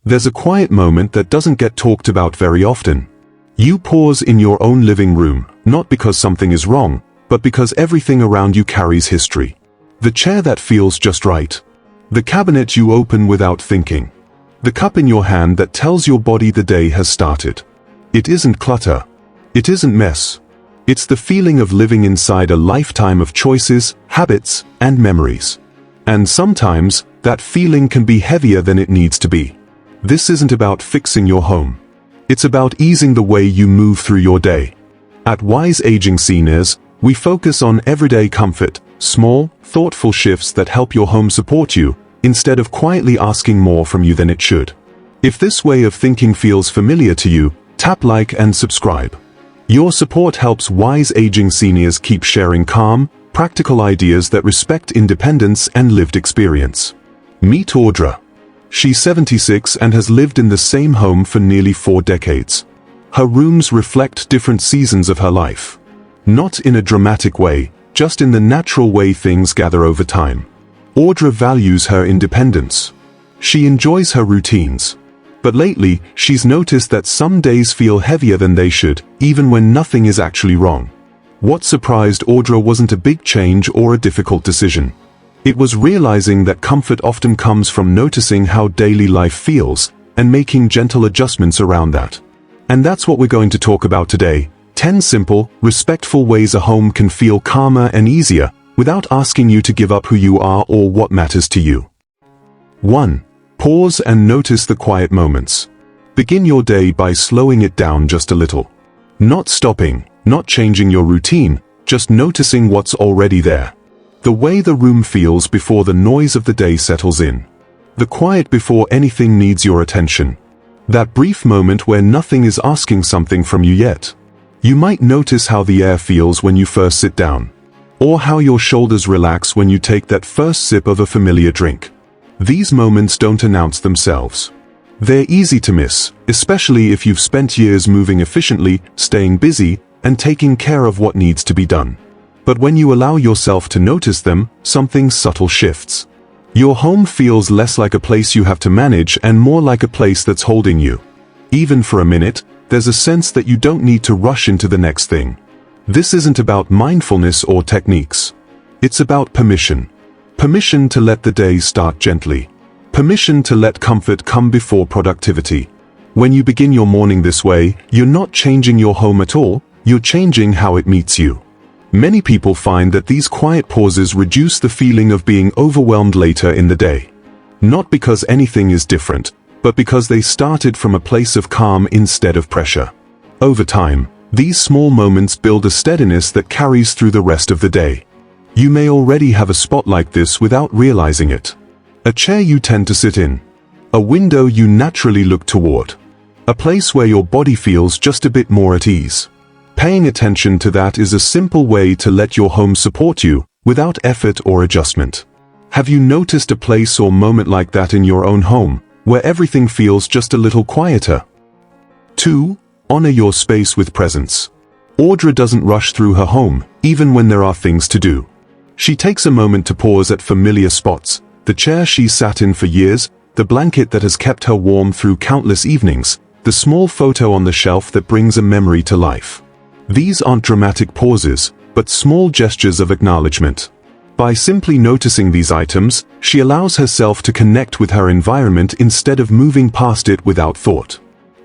There's a quiet moment that doesn't get talked about very often. You pause in your own living room, not because something is wrong, but because everything around you carries history. The chair that feels just right. The cabinet you open without thinking. The cup in your hand that tells your body the day has started. It isn't clutter. It isn't mess. It's the feeling of living inside a lifetime of choices, habits, and memories. And sometimes, that feeling can be heavier than it needs to be. This isn't about fixing your home. It's about easing the way you move through your day. At Wise Aging Seniors, we focus on everyday comfort, small, thoughtful shifts that help your home support you, instead of quietly asking more from you than it should. If this way of thinking feels familiar to you, tap like and subscribe. Your support helps Wise Aging Seniors keep sharing calm, practical ideas that respect independence and lived experience. Meet Audra. She's 76 and has lived in the same home for nearly 4 decades. Her rooms reflect different seasons of her life. Not in a dramatic way, just in the natural way things gather over time. Audra values her independence. She enjoys her routines. But lately, she's noticed that some days feel heavier than they should, even when nothing is actually wrong. What surprised Audra wasn't a big change or a difficult decision. It was realizing that comfort often comes from noticing how daily life feels, and making gentle adjustments around that. And that's what we're going to talk about today. 10 simple, respectful ways a home can feel calmer and easier, without asking you to give up who you are or what matters to you. 1. Pause and notice the quiet moments. Begin your day by slowing it down just a little. Not stopping, not changing your routine, just noticing what's already there. The way the room feels before the noise of the day settles in. The quiet before anything needs your attention. That brief moment where nothing is asking something from you yet. You might notice how the air feels when you first sit down. Or how your shoulders relax when you take that first sip of a familiar drink. These moments don't announce themselves. They're easy to miss, especially if you've spent years moving efficiently, staying busy, and taking care of what needs to be done. But when you allow yourself to notice them, something subtle shifts. Your home feels less like a place you have to manage and more like a place that's holding you. Even for a minute, there's a sense that you don't need to rush into the next thing. This isn't about mindfulness or techniques. It's about permission. Permission to let the day start gently. Permission to let comfort come before productivity. When you begin your morning this way, you're not changing your home at all, you're changing how it meets you. Many people find that these quiet pauses reduce the feeling of being overwhelmed later in the day. Not because anything is different, but because they started from a place of calm instead of pressure. Over time, these small moments build a steadiness that carries through the rest of the day. You may already have a spot like this without realizing it. A chair you tend to sit in. A window you naturally look toward. A place where your body feels just a bit more at ease. Paying attention to that is a simple way to let your home support you, without effort or adjustment. Have you noticed a place or moment like that in your own home, where everything feels just a little quieter? 2. Honor your space with presence. Audra doesn't rush through her home, even when there are things to do. She takes a moment to pause at familiar spots, the chair she's sat in for years, the blanket that has kept her warm through countless evenings, the small photo on the shelf that brings a memory to life. These aren't dramatic pauses, but small gestures of acknowledgement. By simply noticing these items, she allows herself to connect with her environment instead of moving past it without thought.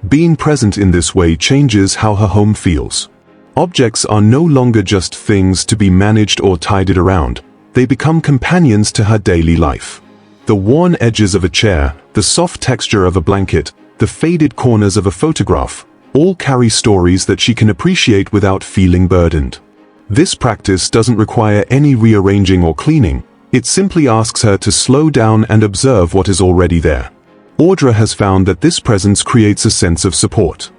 Being present in this way changes how her home feels. Objects are no longer just things to be managed or tidied around, they become companions to her daily life. The worn edges of a chair, the soft texture of a blanket, the faded corners of a photograph, all carry stories that she can appreciate without feeling burdened. This practice doesn't require any rearranging or cleaning, it simply asks her to slow down and observe what is already there. Audra has found that this presence creates a sense of support.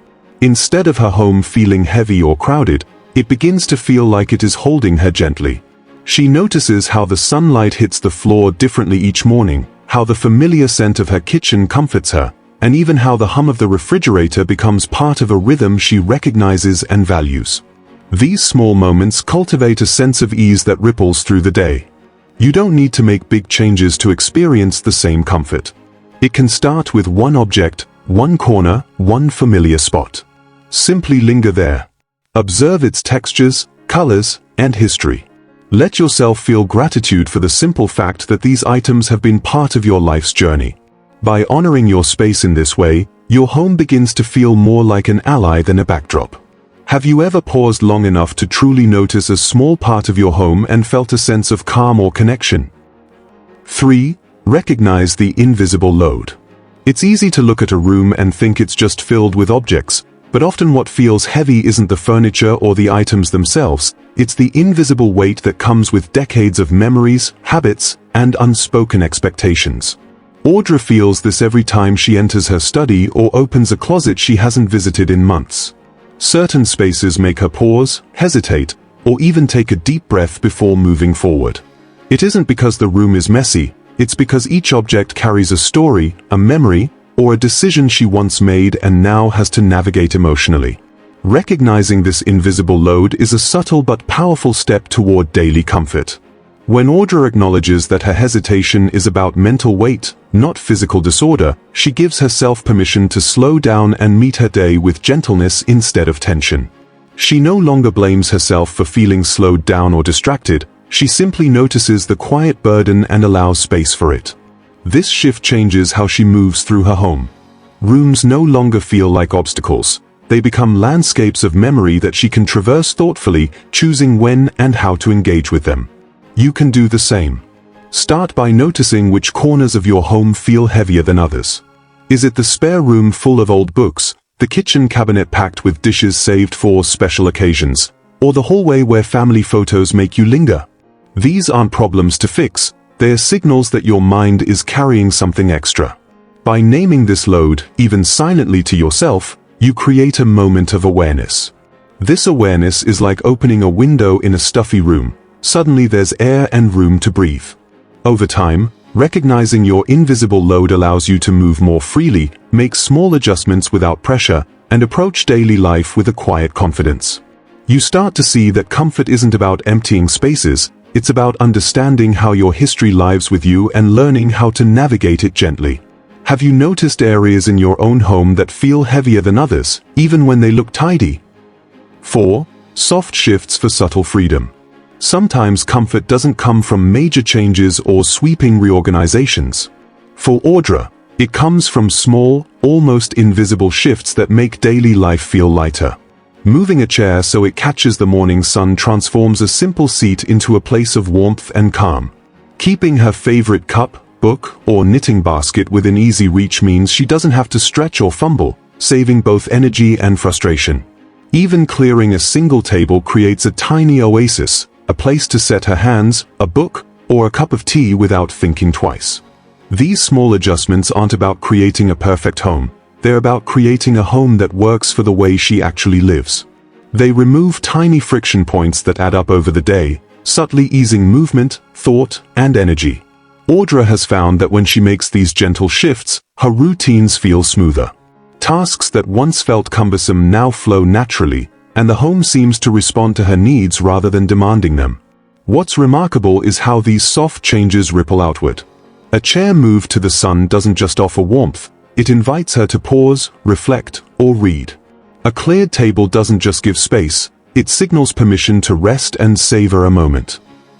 Instead of her home feeling heavy or crowded, it begins to feel like it is holding her gently. She notices how the sunlight hits the floor differently each morning, how the familiar scent of her kitchen comforts her, and even how the hum of the refrigerator becomes part of a rhythm she recognizes and values. These small moments cultivate a sense of ease that ripples through the day. You don't need to make big changes to experience the same comfort. It can start with one object, one corner, one familiar spot. Simply linger there. Observe its textures, colors, and history. Let yourself feel gratitude for the simple fact that these items have been part of your life's journey. By honoring your space in this way, your home begins to feel more like an ally than a backdrop. Have you ever paused long enough to truly notice a small part of your home and felt a sense of calm or connection? 3. Recognize the invisible load. It's easy to look at a room and think it's just filled with objects, but often what feels heavy isn't the furniture or the items themselves, it's the invisible weight that comes with decades of memories, habits, and unspoken expectations. Audra feels this every time she enters her study or opens a closet she hasn't visited in months. Certain spaces make her pause, hesitate, or even take a deep breath before moving forward. It isn't because the room is messy, it's because each object carries a story, a memory, or a decision she once made and now has to navigate emotionally. Recognizing this invisible load is a subtle but powerful step toward daily comfort. When Audra acknowledges that her hesitation is about mental weight, not physical disorder, she gives herself permission to slow down and meet her day with gentleness instead of tension. She no longer blames herself for feeling slowed down or distracted, she simply notices the quiet burden and allows space for it. This shift changes how she moves through her home. Rooms no longer feel like obstacles. They become landscapes of memory that she can traverse thoughtfully, choosing when and how to engage with them. You can do the same. Start by noticing which corners of your home feel heavier than others. Is it the spare room full of old books, the kitchen cabinet packed with dishes saved for special occasions, or the hallway where family photos make you linger? These aren't problems to fix, they are signals that your mind is carrying something extra. By naming this load, even silently to yourself, you create a moment of awareness. This awareness is like opening a window in a stuffy room. Suddenly there's air and room to breathe. Over time, recognizing your invisible load allows you to move more freely, make small adjustments without pressure, and approach daily life with a quiet confidence. You start to see that comfort isn't about emptying spaces, it's about understanding how your history lives with you and learning how to navigate it gently. Have you noticed areas in your own home that feel heavier than others, even when they look tidy? 4. Soft shifts for subtle freedom. Sometimes comfort doesn't come from major changes or sweeping reorganizations. For Audra, it comes from small, almost invisible shifts that make daily life feel lighter. Moving a chair so it catches the morning sun transforms a simple seat into a place of warmth and calm. Keeping her favorite cup, book, or knitting basket within easy reach means she doesn't have to stretch or fumble, saving both energy and frustration. Even clearing a single table creates a tiny oasis, a place to set her hands, a book, or a cup of tea without thinking twice. These small adjustments aren't about creating a perfect home, they're about creating a home that works for the way she actually lives. They remove tiny friction points that add up over the day, subtly easing movement, thought, and energy. Audra has found that when she makes these gentle shifts, her routines feel smoother. Tasks that once felt cumbersome now flow naturally, and the home seems to respond to her needs rather than demanding them. What's remarkable is how these soft changes ripple outward. A chair moved to the sun doesn't just offer warmth, it invites her to pause, reflect, or read. A cleared table doesn't just give space, it signals permission to rest and savor a moment.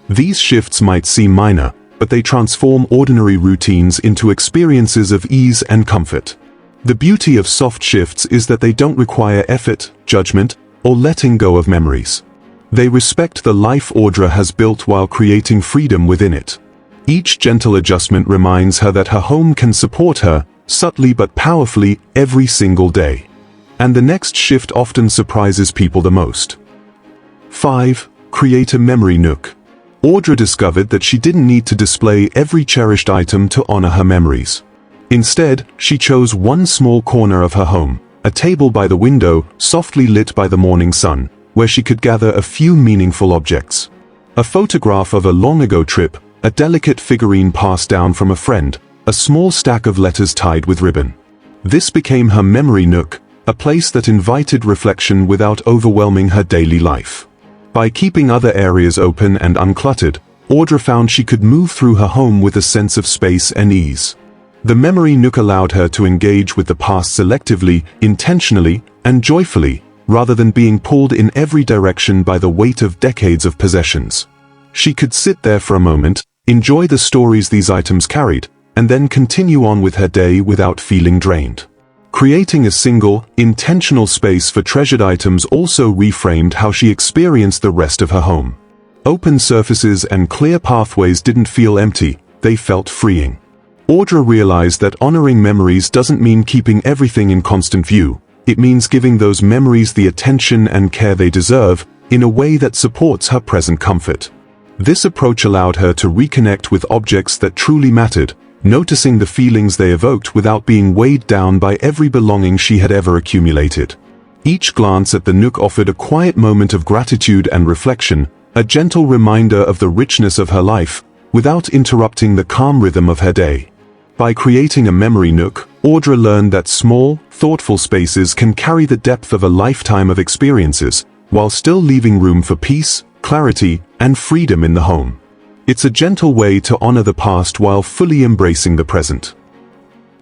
These shifts might seem minor, but they transform ordinary routines into experiences of ease and comfort. The beauty of soft shifts is that they don't require effort, judgment, or letting go of memories. They respect the life Audra has built while creating freedom within it. Each gentle adjustment reminds her that her home can support her, subtly but powerfully, every single day. And the next shift often surprises people the most. 5. Create a memory nook. Audra discovered that she didn't need to display every cherished item to honor her memories. Instead, she chose one small corner of her home, a table by the window, softly lit by the morning sun, where she could gather a few meaningful objects. A photograph of a long-ago trip, a delicate figurine passed down from a friend, a small stack of letters tied with ribbon. This became her memory nook, a place that invited reflection without overwhelming her daily life. By keeping other areas open and uncluttered, Audra found she could move through her home with a sense of space and ease. The memory nook allowed her to engage with the past selectively, intentionally, and joyfully, rather than being pulled in every direction by the weight of decades of possessions. She could sit there for a moment, enjoy the stories these items carried, and then continue on with her day without feeling drained. Creating a single, intentional space for treasured items also reframed how she experienced the rest of her home. Open surfaces and clear pathways didn't feel empty, they felt freeing. Audra realized that honoring memories doesn't mean keeping everything in constant view. It means giving those memories the attention and care they deserve, in a way that supports her present comfort. This approach allowed her to reconnect with objects that truly mattered, noticing the feelings they evoked without being weighed down by every belonging she had ever accumulated. Each glance at the nook offered a quiet moment of gratitude and reflection, a gentle reminder of the richness of her life, without interrupting the calm rhythm of her day. By creating a memory nook, Audra learned that small, thoughtful spaces can carry the depth of a lifetime of experiences, while still leaving room for peace, clarity, and freedom in the home. It's a gentle way to honor the past while fully embracing the present.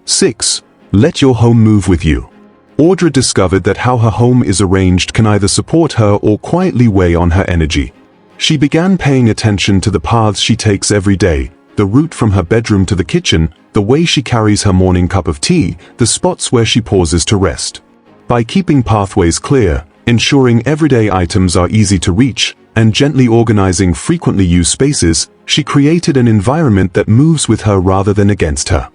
6. Let your home move with you. Audra discovered that how her home is arranged can either support her or quietly weigh on her energy. She began paying attention to the paths she takes every day, the route from her bedroom to the kitchen, the way she carries her morning cup of tea, the spots where she pauses to rest. By keeping pathways clear, ensuring everyday items are easy to reach, and gently organizing frequently used spaces, she created an environment that moves with her rather than against her.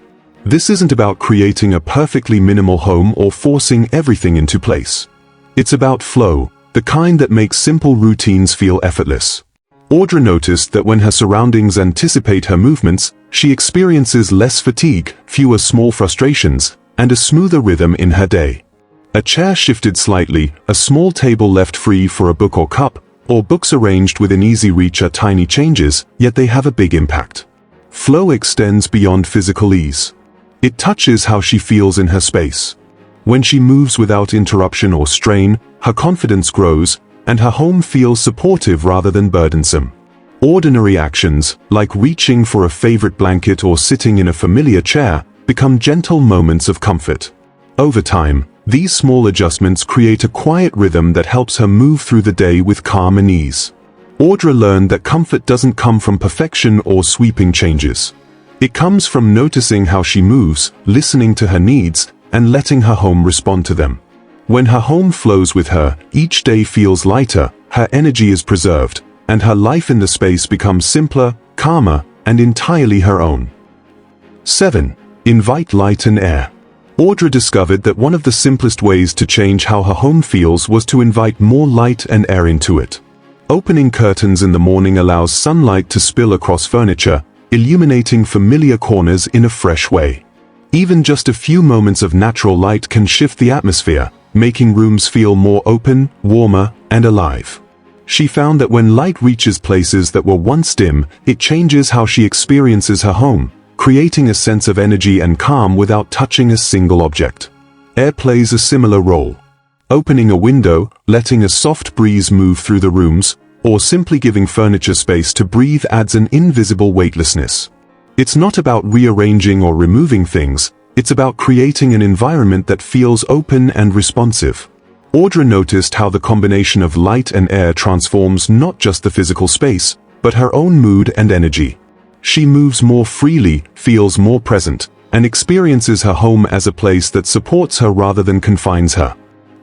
This isn't about creating a perfectly minimal home or forcing everything into place. It's about flow, the kind that makes simple routines feel effortless. Audra noticed that when her surroundings anticipate her movements, she experiences less fatigue, fewer small frustrations, and a smoother rhythm in her day. A chair shifted slightly, a small table left free for a book or cup, or books arranged within easy reach are tiny changes, yet they have a big impact. Flow extends beyond physical ease. It touches how she feels in her space. When she moves without interruption or strain, her confidence grows, and her home feels supportive rather than burdensome. Ordinary actions, like reaching for a favorite blanket or sitting in a familiar chair, become gentle moments of comfort. Over time, these small adjustments create a quiet rhythm that helps her move through the day with calm and ease. Audra learned that comfort doesn't come from perfection or sweeping changes. It comes from noticing how she moves, listening to her needs, and letting her home respond to them. When her home flows with her, each day feels lighter, her energy is preserved, and her life in the space becomes simpler, calmer, and entirely her own. 7. Invite light and air. Audra discovered that one of the simplest ways to change how her home feels was to invite more light and air into it. Opening curtains in the morning allows sunlight to spill across furniture, illuminating familiar corners in a fresh way. Even just a few moments of natural light can shift the atmosphere, making rooms feel more open, warmer, and alive. She found that when light reaches places that were once dim, it changes how she experiences her home, creating a sense of energy and calm without touching a single object. Air plays a similar role. Opening a window, letting a soft breeze move through the rooms, or simply giving furniture space to breathe adds an invisible weightlessness. It's not about rearranging or removing things, it's about creating an environment that feels open and responsive. Audra noticed how the combination of light and air transforms not just the physical space, but her own mood and energy. She moves more freely, feels more present, and experiences her home as a place that supports her rather than confines her.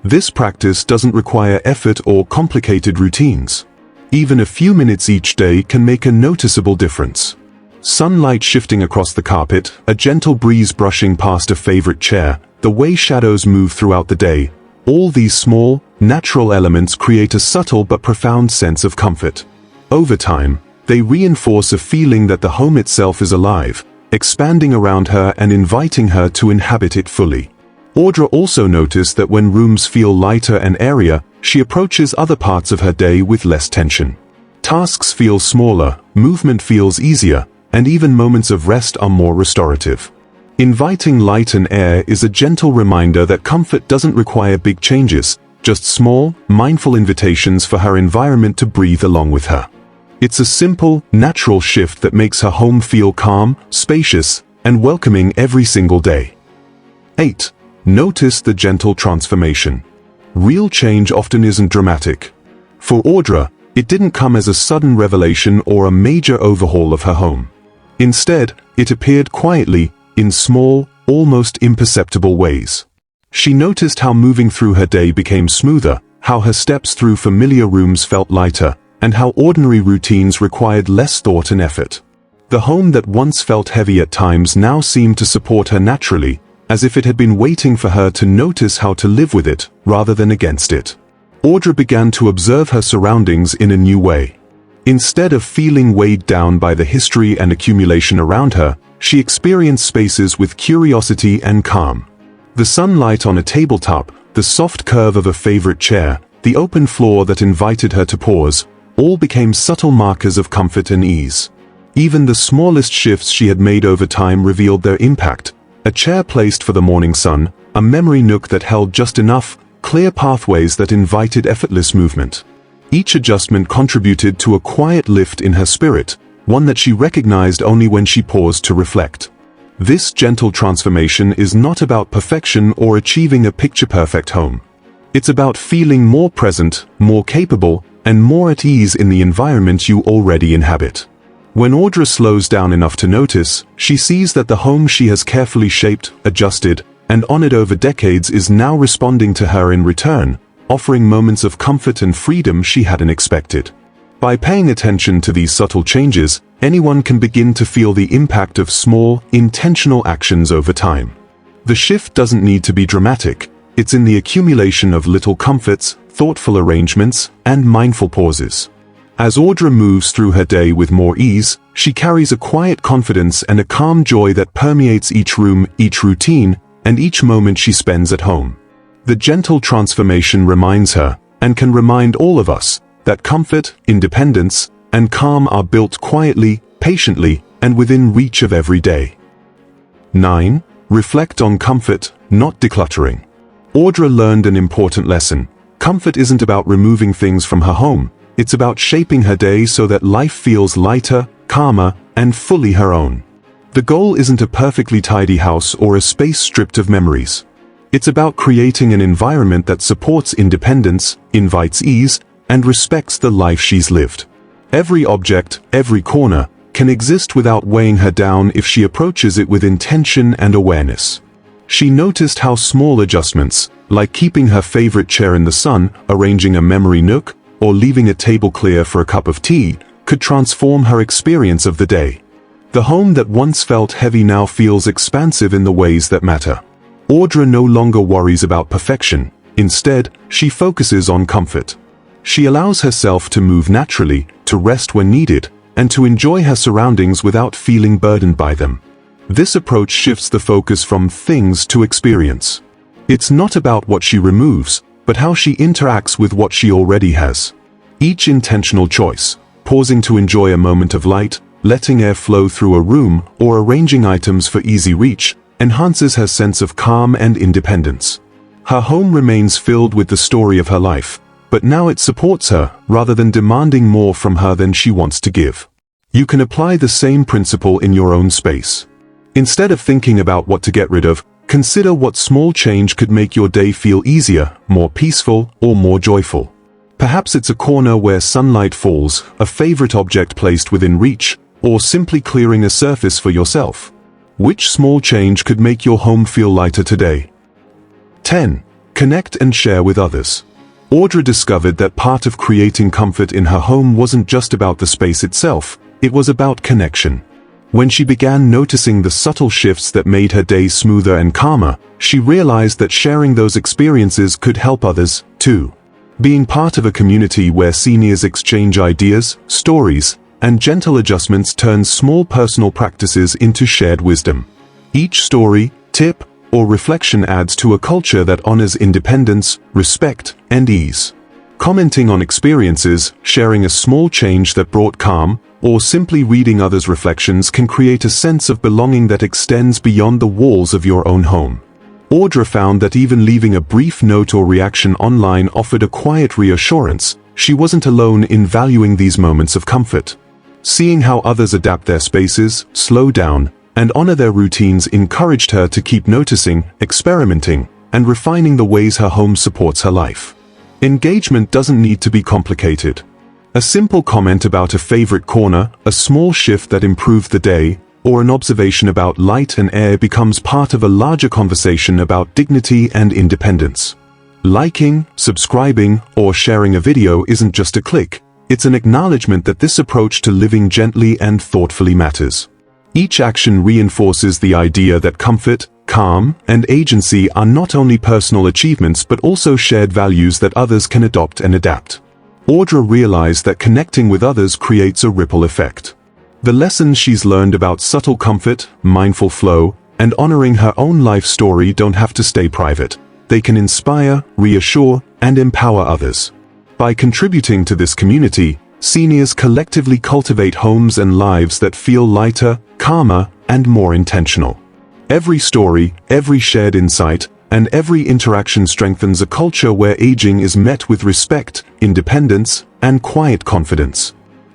This practice doesn't require effort or complicated routines. Even a few minutes each day can make a noticeable difference. Sunlight shifting across the carpet, a gentle breeze brushing past a favorite chair, the way shadows move throughout the day, all these small, natural elements create a subtle but profound sense of comfort. Over time, they reinforce a feeling that the home itself is alive, expanding around her and inviting her to inhabit it fully. Audra also noticed that when rooms feel lighter and airier, she approaches other parts of her day with less tension. Tasks feel smaller, movement feels easier, and even moments of rest are more restorative. Inviting light and air is a gentle reminder that comfort doesn't require big changes, just small, mindful invitations for her environment to breathe along with her. It's a simple, natural shift that makes her home feel calm, spacious, and welcoming every single day. 8. Notice the gentle transformation. Real change often isn't dramatic. For Audra, it didn't come as a sudden revelation or a major overhaul of her home. Instead, it appeared quietly, in small, almost imperceptible ways. She noticed how moving through her day became smoother, how her steps through familiar rooms felt lighter, and how ordinary routines required less thought and effort. The home that once felt heavy at times now seemed to support her naturally, as if it had been waiting for her to notice how to live with it, rather than against it. Audra began to observe her surroundings in a new way. Instead of feeling weighed down by the history and accumulation around her, she experienced spaces with curiosity and calm. The sunlight on a tabletop, the soft curve of a favorite chair, the open floor that invited her to pause, all became subtle markers of comfort and ease. Even the smallest shifts she had made over time revealed their impact. A chair placed for the morning sun, a memory nook that held just enough, clear pathways that invited effortless movement. Each adjustment contributed to a quiet lift in her spirit, one that she recognized only when she paused to reflect. This gentle transformation is not about perfection or achieving a picture-perfect home. It's about feeling more present, more capable, and more at ease in the environment you already inhabit. When Audra slows down enough to notice, she sees that the home she has carefully shaped, adjusted, and honored over decades is now responding to her in return, offering moments of comfort and freedom she hadn't expected. By paying attention to these subtle changes, anyone can begin to feel the impact of small, intentional actions over time. The shift doesn't need to be dramatic. It's in the accumulation of little comforts, thoughtful arrangements, and mindful pauses. As Audra moves through her day with more ease, she carries a quiet confidence and a calm joy that permeates each room, each routine, and each moment she spends at home. The gentle transformation reminds her, and can remind all of us, that comfort, independence, and calm are built quietly, patiently, and within reach of every day. 9. Reflect on comfort, not decluttering. Audra learned an important lesson. Comfort isn't about removing things from her home. It's about shaping her day so that life feels lighter, calmer, and fully her own. The goal isn't a perfectly tidy house or a space stripped of memories. It's about creating an environment that supports independence, invites ease, and respects the life she's lived. Every object, every corner, can exist without weighing her down if she approaches it with intention and awareness. She noticed how small adjustments, like keeping her favorite chair in the sun, arranging a memory nook, or leaving a table clear for a cup of tea, could transform her experience of the day. The home that once felt heavy now feels expansive in the ways that matter. Audra no longer worries about perfection. Instead, she focuses on comfort. She allows herself to move naturally, to rest when needed, and to enjoy her surroundings without feeling burdened by them. This approach shifts the focus from things to experience. It's not about what she removes, but how she interacts with what she already has. Each intentional choice, pausing to enjoy a moment of light, letting air flow through a room, or arranging items for easy reach, enhances her sense of calm and independence. Her home remains filled with the story of her life, but now it supports her rather than demanding more from her than she wants to give. You can apply the same principle in your own space. Instead of thinking about what to get rid of, consider what small change could make your day feel easier, more peaceful, or more joyful. Perhaps it's a corner where sunlight falls, a favorite object placed within reach, or simply clearing a surface for yourself. Which small change could make your home feel lighter today? 10. Connect and share with others. Audra discovered that part of creating comfort in her home wasn't just about the space itself, it was about connection. When she began noticing the subtle shifts that made her days smoother and calmer, she realized that sharing those experiences could help others, too. Being part of a community where seniors exchange ideas, stories, and gentle adjustments turns small personal practices into shared wisdom. Each story, tip, or reflection adds to a culture that honors independence, respect, and ease. Commenting on experiences, sharing a small change that brought calm, or simply reading others' reflections can create a sense of belonging that extends beyond the walls of your own home. Audra found that even leaving a brief note or reaction online offered a quiet reassurance. She wasn't alone in valuing these moments of comfort. Seeing how others adapt their spaces, slow down, and honor their routines encouraged her to keep noticing, experimenting, and refining the ways her home supports her life. Engagement doesn't need to be complicated. A simple comment about a favorite corner, a small shift that improved the day, or an observation about light and air becomes part of a larger conversation about dignity and independence. Liking, subscribing, or sharing a video isn't just a click, it's an acknowledgement that this approach to living gently and thoughtfully matters. Each action reinforces the idea that comfort, calm, and agency are not only personal achievements but also shared values that others can adopt and adapt. Audra realized that connecting with others creates a ripple effect. The lessons she's learned about subtle comfort, mindful flow, and honoring her own life story don't have to stay private. They can inspire, reassure, and empower others. By contributing to this community, seniors collectively cultivate homes and lives that feel lighter, calmer, and more intentional. Every story, every shared insight, and every interaction strengthens a culture where aging is met with respect, independence, and quiet confidence.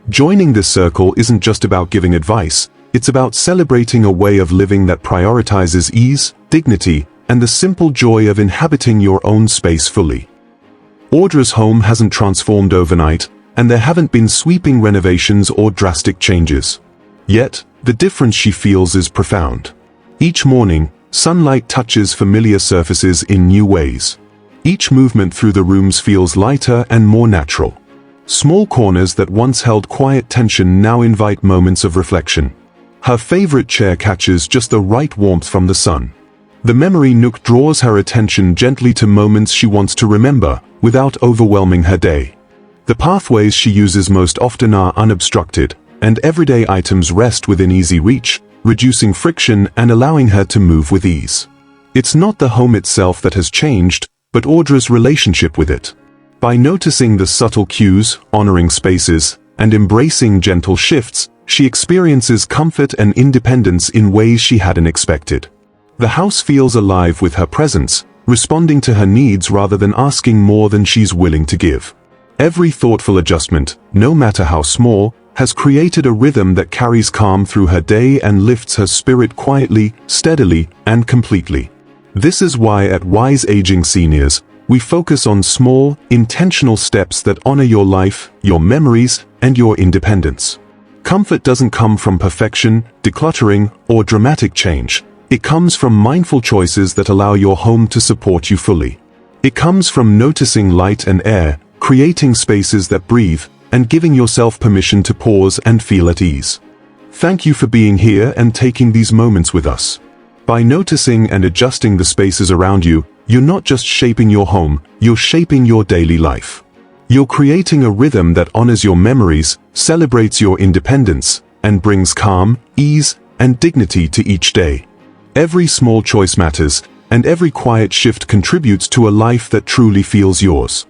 Joining this circle isn't just about giving advice, it's about celebrating a way of living that prioritizes ease, dignity, and the simple joy of inhabiting your own space fully. Audra's home hasn't transformed overnight, and there haven't been sweeping renovations or drastic changes. Yet, the difference she feels is profound. Each morning, sunlight touches familiar surfaces in new ways. Each movement through the rooms feels lighter and more natural. Small corners that once held quiet tension now invite moments of reflection. Her favorite chair catches just the right warmth from the sun. The memory nook draws her attention gently to moments she wants to remember, without overwhelming her day. The pathways she uses most often are unobstructed, and everyday items rest within easy reach, reducing friction and allowing her to move with ease. It's not the home itself that has changed, but Audra's relationship with it. By noticing the subtle cues, honoring spaces, and embracing gentle shifts, she experiences comfort and independence in ways she hadn't expected. The house feels alive with her presence, responding to her needs rather than asking more than she's willing to give. Every thoughtful adjustment, no matter how small, has created a rhythm that carries calm through her day and lifts her spirit quietly, steadily, and completely. This is why at Wise Aging Seniors, we focus on small, intentional steps that honor your life, your memories, and your independence. Comfort doesn't come from perfection, decluttering, or dramatic change. It comes from mindful choices that allow your home to support you fully. It comes from noticing light and air, creating spaces that breathe, and giving yourself permission to pause and feel at ease. Thank you for being here and taking these moments with us. By noticing and adjusting the spaces around you, you're not just shaping your home, you're shaping your daily life. You're creating a rhythm that honors your memories, celebrates your independence, and brings calm, ease, and dignity to each day. Every small choice matters, and every quiet shift contributes to a life that truly feels yours.